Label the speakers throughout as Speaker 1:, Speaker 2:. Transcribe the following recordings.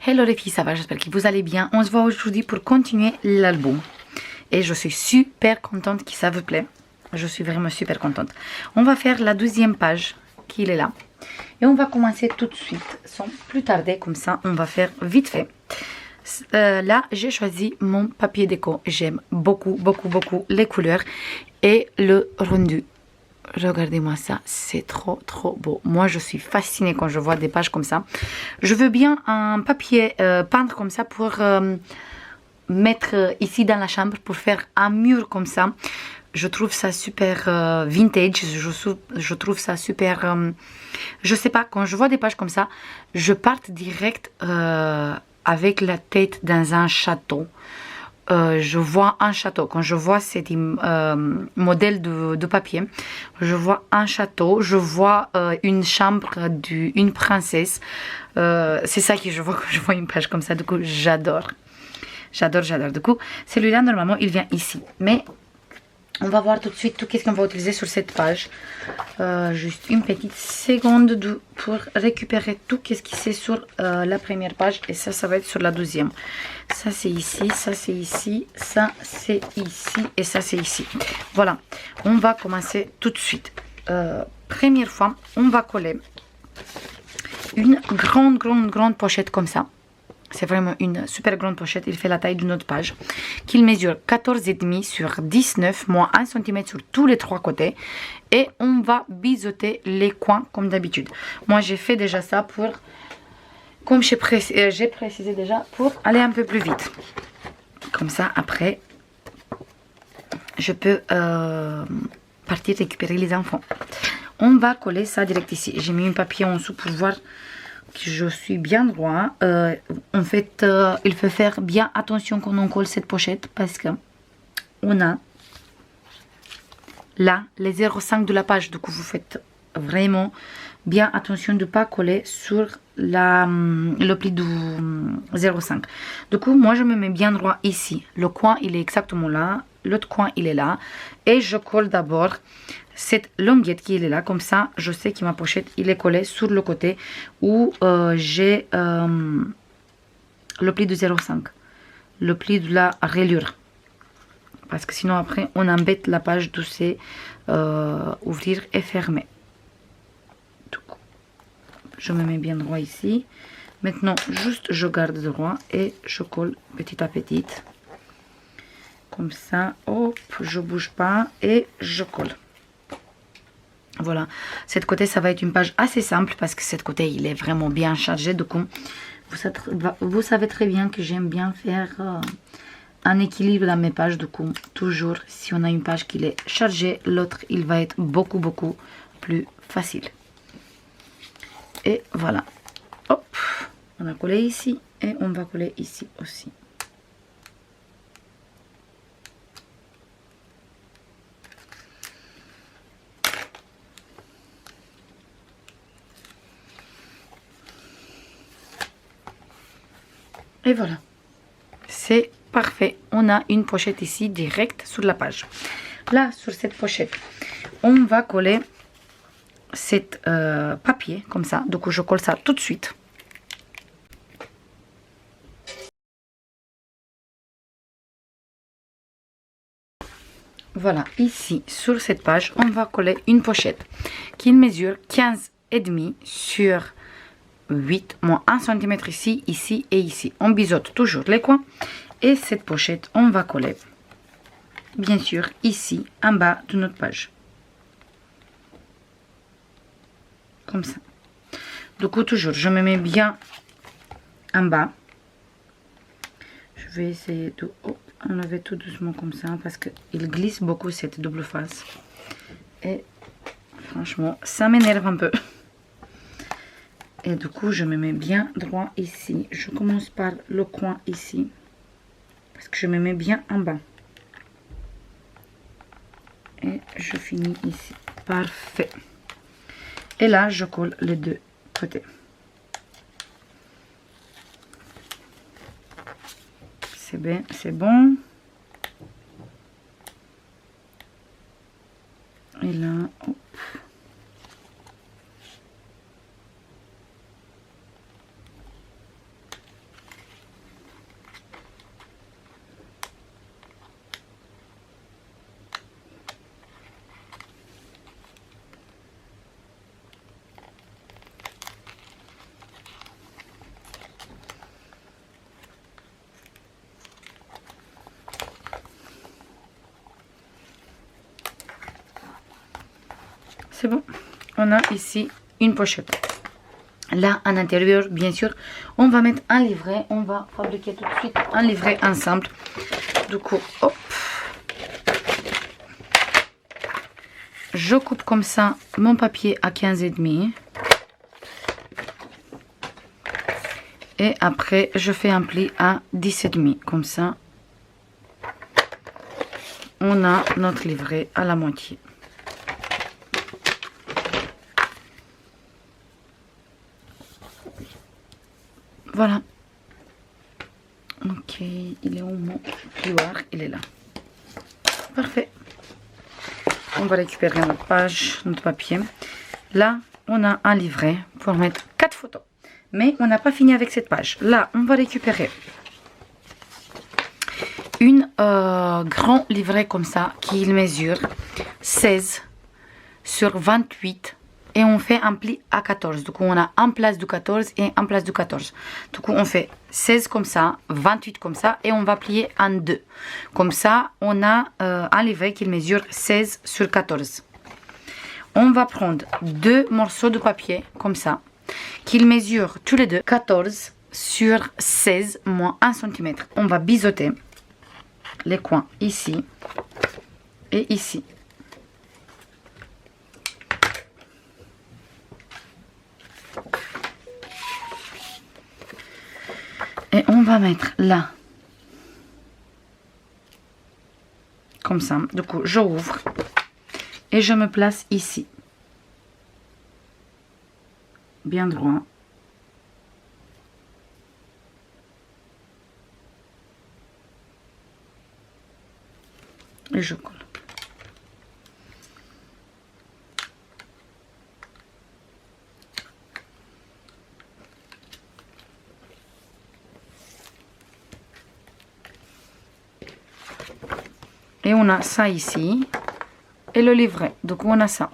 Speaker 1: Hello les filles, ça va? J'espère que vous allez bien. On se voit aujourd'hui pour continuer l'album. Et je suis super contente que ça vous plaît. Je suis vraiment super contente. On va faire la 12e page qui est là. Et on va commencer tout de suite, sans plus tarder, comme ça on va faire vite fait. Là, j'ai choisi mon papier déco. J'aime beaucoup les couleurs et le rendu. Regardez-moi ça, c'est trop beau. Moi, je suis fascinée quand je vois des pages comme ça. Je veux bien un papier peindre comme ça pour mettre ici dans la chambre, pour faire un mur comme ça. Je trouve ça super vintage, je trouve ça super... je sais pas, quand je vois des pages comme ça, je parte direct avec la tête dans un château. Je vois un château. Quand je vois cet modèle de papier, je vois un château, je vois une chambre d'une princesse. C'est ça que je vois quand je vois une page comme ça. Du coup, j'adore. J'adore. Du coup, celui-là, normalement, il vient ici. Mais on va voir tout de suite tout qu'est-ce qu'on va utiliser sur cette page. Juste une petite seconde pour récupérer tout qu'est-ce qui c'est sur la première page. Et ça va être sur la 12e. Ça c'est ici, ça c'est ici, ça c'est ici et ça c'est ici. Voilà, on va commencer tout de suite. Première fois, on va coller une grande pochette comme ça. C'est vraiment une super grande pochette. Il fait la taille d'une autre page. Qu'il mesure 14,5 sur 19, moins 1 cm sur tous les trois côtés. Et on va biseauter les coins comme d'habitude. Moi, j'ai fait déjà ça pour... Comme j'ai précisé déjà, pour aller un peu plus vite. Comme ça, après, je peux partir récupérer les enfants. On va coller ça direct ici. J'ai mis un papier en dessous pour voir que je suis bien droit. En fait, il faut faire bien attention quand on colle cette pochette parce que on a là les 0,5 de la page. Du coup, vous faites vraiment bien attention de ne pas coller sur le pli du 0,5. Du coup, moi, je me mets bien droit ici. Le coin, il est exactement là. L'autre coin, il est là. Et je colle d'abord cette languette qui est là. Comme ça, je sais que ma pochette, il est collé sur le côté où j'ai le pli du 0,5. Le pli de la rayure. Parce que sinon, après, on embête la page d'où c'est ouvrir et fermer. Je me mets bien droit ici. Maintenant, juste je garde droit et je colle petit à petit. Comme ça, hop, je bouge pas et je colle. Voilà. Cette côté, ça va être une page assez simple parce que cette côté, il est vraiment bien chargé. Donc, vous savez très bien que j'aime bien faire un équilibre dans mes pages. Du coup, toujours, si on a une page qui est chargée, l'autre, il va être beaucoup plus facile. Et voilà, hop, on a collé ici et on va coller ici aussi. Et voilà, c'est parfait. On a une pochette ici direct sur la page. Là, sur cette pochette, on va coller cet papier comme ça. Donc je colle ça tout de suite. Voilà, ici sur cette page, on va coller une pochette qui mesure 15,5 sur 8, moins 1 cm ici, ici et ici. On biseaute toujours les coins. Et cette pochette, on va coller, bien sûr, ici, en bas de notre page. Comme ça. Du coup, toujours, je me mets bien en bas. Je vais essayer de enlever tout doucement comme ça parce qu'il glisse beaucoup cette double face. Et franchement, ça m'énerve un peu. Et du coup, je me mets bien droit ici. Je commence par le coin ici. Parce que je me mets bien en bas. Et je finis ici. Parfait. Et là, je colle les deux côtés. C'est bien, c'est bon. Et là, hop. c'est bon. On a ici une pochette. Là, à l'intérieur, bien sûr, on va mettre un livret. On va fabriquer tout de suite un livret ensemble. Du coup, hop. Je coupe comme ça mon papier à 15,5. Et après, je fais un pli à 10,5. Comme ça, on a notre livret à la moitié. Voilà. Ok, il est où mon plioir? Il est là. Parfait. On va récupérer notre page, notre papier. Là, on a un livret pour mettre 4 photos. Mais on n'a pas fini avec cette page. Là, on va récupérer une grand livret comme ça qui mesure 16 sur 28 et on fait un pli à 14. Du coup, on a un place du 14 et un place du 14. Du coup, on fait 16 comme ça, 28 comme ça et on va plier en 2. Comme ça, on a un livret qui mesure 16 sur 14. On va prendre 2 morceaux de papier comme ça qui mesurent tous les deux 14 sur 16 moins 1 cm. On va biseauter les coins ici et ici. Et on va mettre là. Comme ça. Du coup, je ouvre. Et je me place ici. Bien droit. Et je colle. Et on a ça ici. Et le livret. Donc on a ça.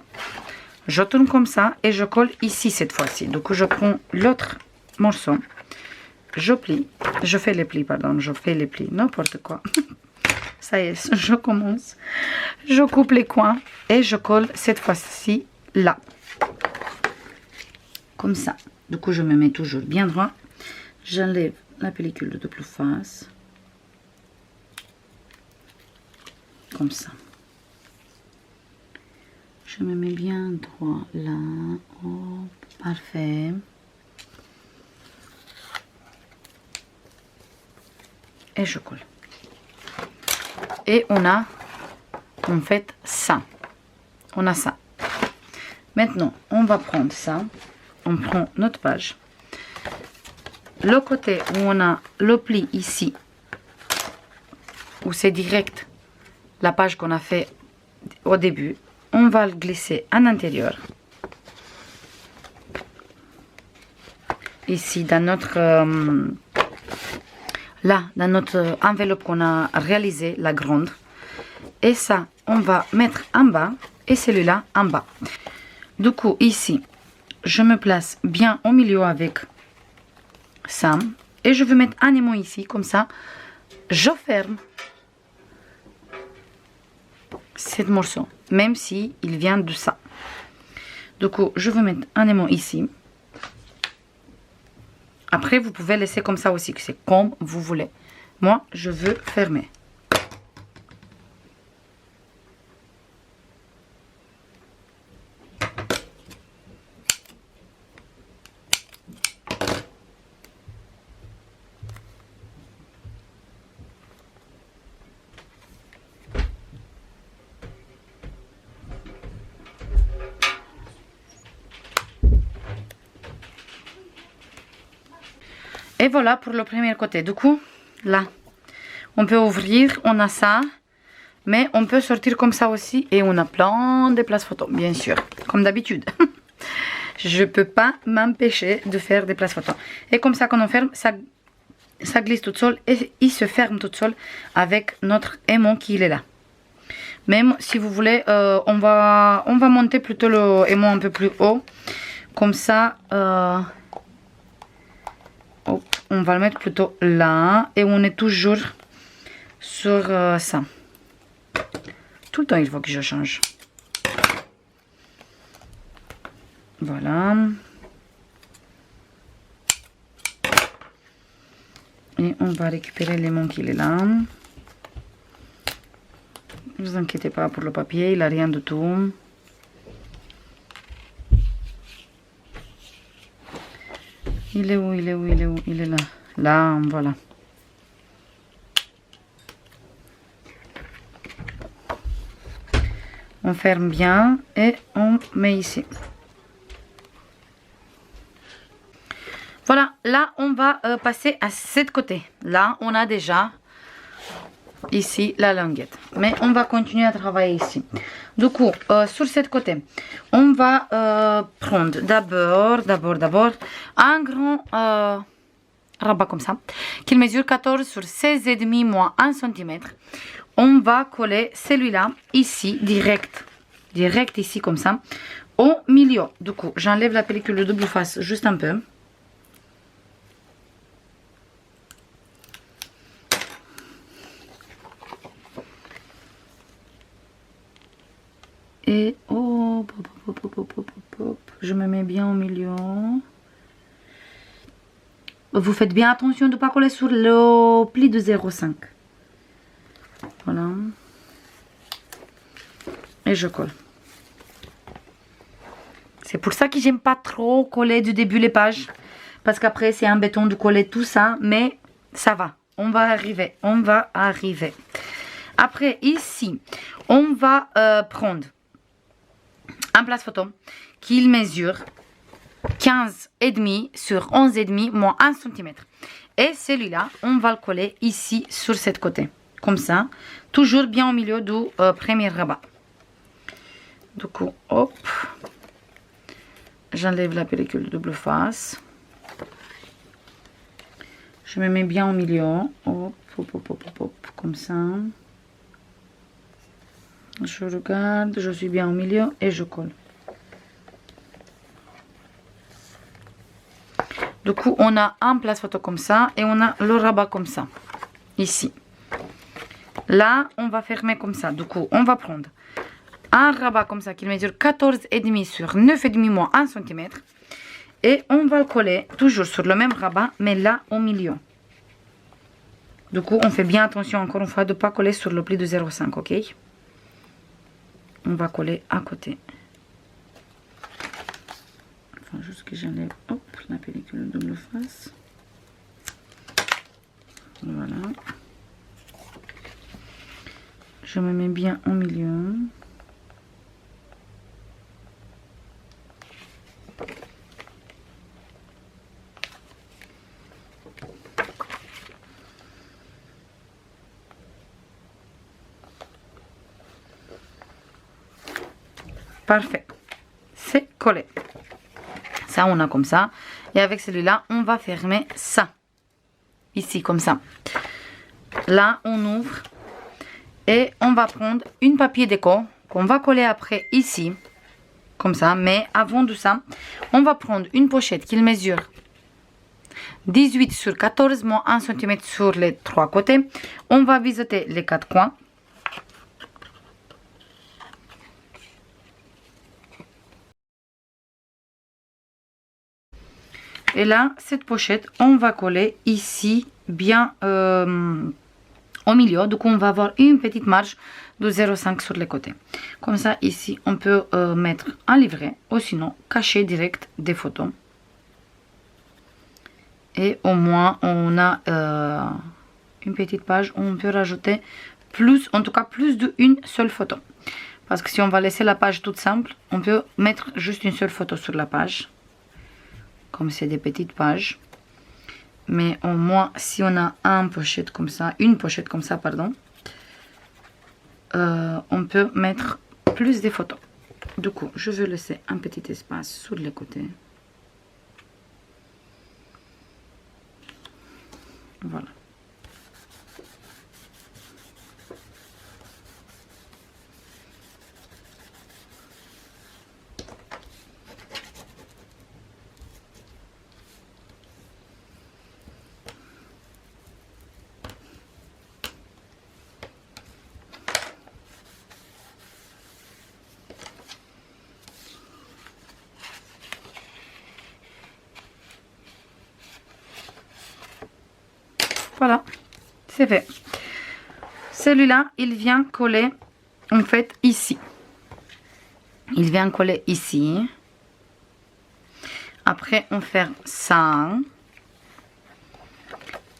Speaker 1: Je tourne comme ça et je colle ici cette fois-ci. Donc je prends l'autre morceau. Je plie. Je fais les plis, pardon. Je fais les plis. N'importe quoi. Ça y est, je commence. Je coupe les coins et je colle cette fois-ci là. Comme ça. Du coup, je me mets toujours bien droit. J'enlève la pellicule de double face. Comme ça. Je me mets bien droit là. Oh, parfait. Et je colle. Et on a en fait ça. On a ça. Maintenant, on va prendre ça. On prend notre page. Le côté où on a le pli ici, où c'est direct la page qu'on a fait au début, on va le glisser à l'intérieur. Ici, dans notre là, dans notre enveloppe qu'on a réalisé, la grande. Et ça, on va mettre en bas et celui-là en bas. Du coup, ici, je me place bien au milieu avec ça. Et je vais mettre un aimant ici, comme ça. Je ferme ce morceau, même si il vient de ça. Du coup, je vais mettre un aimant ici. Après, vous pouvez laisser comme ça aussi, que c'est comme vous voulez. Moi, je veux fermer. Et voilà pour le premier côté. Du coup, là, on peut ouvrir, on a ça. Mais on peut sortir comme ça aussi. Et on a plein de places photos, bien sûr. Comme d'habitude. Je ne peux pas m'empêcher de faire des places photos. Et comme ça, quand on ferme, ça glisse toute seule. Et il se ferme toute seule avec notre aimant qui est là. Même si vous voulez, on va monter plutôt le aimant un peu plus haut. Comme ça... on va le mettre plutôt là. Et on est toujours sur ça. Tout le temps, il faut que je change. Voilà. Et on va récupérer l'aimant qu'il est là. Ne vous inquiétez pas pour le papier, il n'a rien de tout. Il est où? Il est où? Il est où? Il est là. Là, voilà. On ferme bien et on met ici. Voilà, là on va passer à cet côté. Là on a déjà ici la languette. Mais on va continuer à travailler ici. Du coup, sur ce côté, on va prendre d'abord un grand rabat comme ça, qui mesure 14 sur 16,5 moins 1 cm. On va coller celui-là ici, direct ici comme ça, au milieu. Du coup, j'enlève la pellicule de double face juste un peu. Et hop, je me mets bien au milieu. Vous faites bien attention de ne pas coller sur le pli de 0,5. Voilà. Et je colle. C'est pour ça que j'aime pas trop coller du début les pages. Parce qu'après c'est embêtant de coller tout ça. Mais ça va. On va arriver. On va arriver. Après ici, on va prendre un place photo qu'il mesure 15,5 sur 11,5 moins 1 cm. Et celui-là, on va le coller ici sur cette côté. Comme ça. Toujours bien au milieu du premier rabat. Du coup, hop. J'enlève la pellicule double face. Je me mets bien au milieu. Hop, hop, hop, hop, hop, comme ça. Je regarde, je suis bien au milieu et je colle. Du coup, on a un place photo comme ça et on a le rabat comme ça. Ici. Là, on va fermer comme ça. Du coup, on va prendre un rabat comme ça qui mesure 14,5 sur 9,5 moins 1 cm. Et on va le coller toujours sur le même rabat, mais là au milieu. Du coup, on fait bien attention encore une fois de ne pas coller sur le pli de 0,5, ok? On va coller à côté. Enfin, juste que j'enlève la pellicule double face. Voilà. Je me mets bien au milieu. Parfait. C'est collé. Ça, on a comme ça. Et avec celui-là, on va fermer ça. Ici, comme ça. Là, on ouvre. Et on va prendre une papier déco qu'on va coller après ici. Comme ça. Mais avant de ça, on va prendre une pochette qui mesure 18 sur 14 moins 1 cm sur les trois côtés. On va biseauter les quatre coins. Et là, cette pochette, on va coller ici, bien au milieu. Donc, on va avoir une petite marge de 0,5 sur les côtés. Comme ça, ici, on peut mettre un livret ou sinon cacher direct des photos. Et au moins, on a une petite page où on peut rajouter plus, en tout cas plus d'une seule photo. Parce que si on va laisser la page toute simple, on peut mettre juste une seule photo sur la page. Comme c'est des petites pages. Mais au moins, si on a une pochette comme ça, pardon, on peut mettre plus de photos. Du coup, je vais laisser un petit espace sur les côtés. Voilà. Voilà, c'est fait. Celui-là, il vient coller en fait ici. Il vient coller ici. Après, on ferme ça.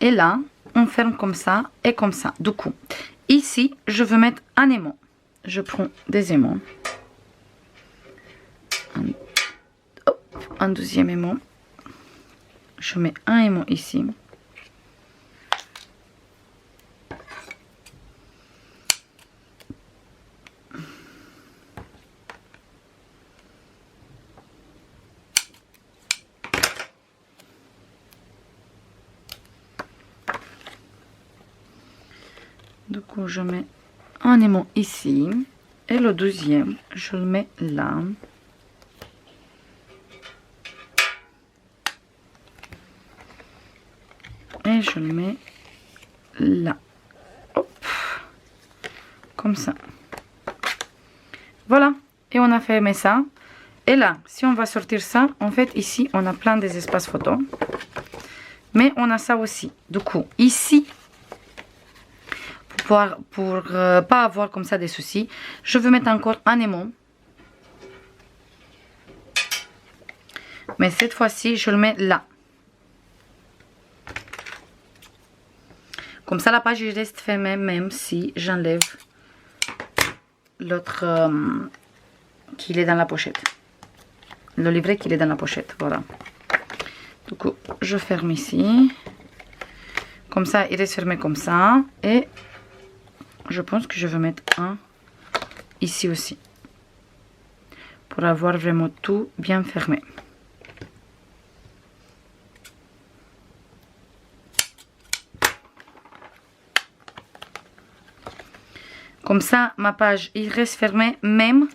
Speaker 1: Et là, on ferme comme ça et comme ça. Du coup, ici, je veux mettre un aimant. Je prends des aimants. Un deuxième aimant. Je mets un aimant ici. Du coup, je mets un aimant ici. Et le deuxième, je le mets là. Et je le mets là. Hop. Comme ça. Voilà. Et on a fermé ça. Et là, si on va sortir ça, en fait, ici, on a plein des espaces photos. Mais on a ça aussi. Du coup, ici, pour pas avoir comme ça des soucis, je veux mettre encore un aimant. Mais cette fois-ci, je le mets là. Comme ça, la page reste fermée même si j'enlève l'autre qui est dans la pochette. Le livret qui est dans la pochette, voilà. Du coup, je ferme ici. Comme ça, il reste fermé comme ça. Et je pense que je vais mettre un ici aussi. Pour avoir vraiment tout bien fermé. Comme ça, ma page, il reste fermée même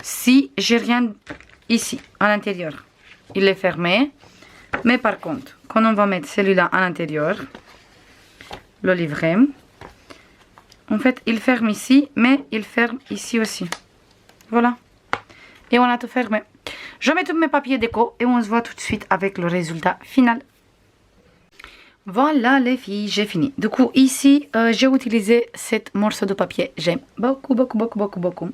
Speaker 1: si j'ai rien ici, à l'intérieur. Il est fermé. Mais par contre, quand on va mettre celui-là à l'intérieur, le livret, en fait, il ferme ici, mais il ferme ici aussi. Voilà. Et on a tout fermé. Je mets tous mes papiers déco et on se voit tout de suite avec le résultat final. Voilà les filles, j'ai fini. Du coup, ici, j'ai utilisé cet morceau de papier. J'aime beaucoup, beaucoup, beaucoup, beaucoup, beaucoup.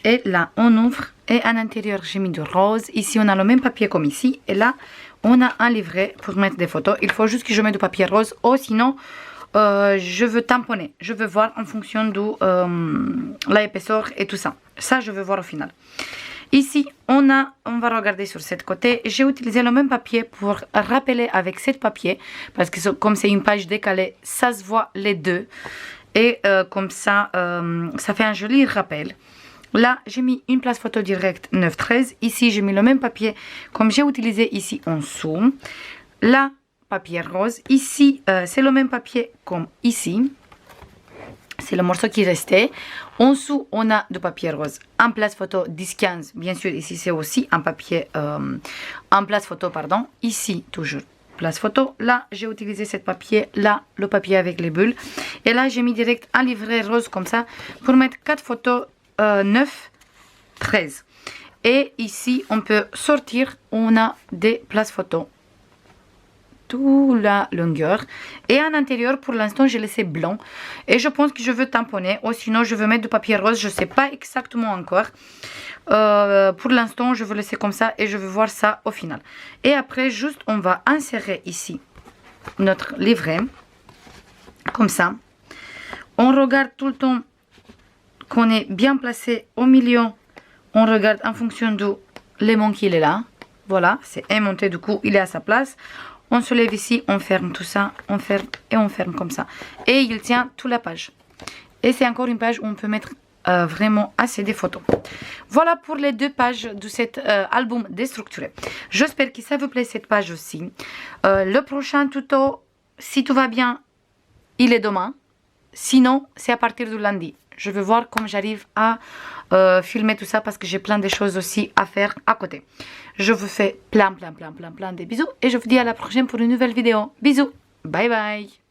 Speaker 1: Et là, on ouvre. Et à l'intérieur, j'ai mis du rose. Ici, on a le même papier comme ici. Et là, on a un livret pour mettre des photos. Il faut juste que je mette du papier rose. Ou sinon, je veux tamponner. Je veux voir en fonction de l'épaisseur et tout ça. Ça, je veux voir au final. Ici, on va regarder sur ce côté. J'ai utilisé le même papier pour rappeler avec ce papier. Parce que comme c'est une page décalée, ça se voit les deux. Et comme ça, ça fait un joli rappel. Là, j'ai mis une place photo directe 9-13. Ici, j'ai mis le même papier comme j'ai utilisé ici en dessous. Là, papier rose. Ici, c'est le même papier comme ici. C'est le morceau qui restait. En dessous, on a du papier rose. En place photo 10-15. Bien sûr, ici, c'est aussi un papier... en place photo, pardon. Ici, toujours place photo. Là, j'ai utilisé ce papier. Là, le papier avec les bulles. Et là, j'ai mis direct un livret rose comme ça pour mettre 4 photos 9, 13. Et ici, on peut sortir. On a des places photos. Toute la longueur. Et en intérieur, pour l'instant, j'ai laissé blanc. Et je pense que je veux tamponner. Ou sinon, je veux mettre du papier rose. Je ne sais pas exactement encore. Pour l'instant, je veux laisser comme ça. Et je veux voir ça au final. Et après, juste, on va insérer ici notre livret. Comme ça. On regarde tout le temps qu'on est bien placé au milieu. On regarde en fonction de l'aimant qu'il est là. Voilà, c'est aimanté, du coup, il est à sa place. On se lève ici, on ferme tout ça, on ferme et on ferme comme ça. Et il tient toute la page. Et c'est encore une page où on peut mettre vraiment assez des photos. Voilà pour les 2 pages de cet album déstructuré. J'espère que ça vous plaît cette page aussi. Le prochain tuto, si tout va bien, il est demain. Sinon, c'est à partir du lundi. Je vais voir comment j'arrive à filmer tout ça parce que j'ai plein de choses aussi à faire à côté. Je vous fais plein de bisous et je vous dis à la prochaine pour une nouvelle vidéo. Bisous, bye bye.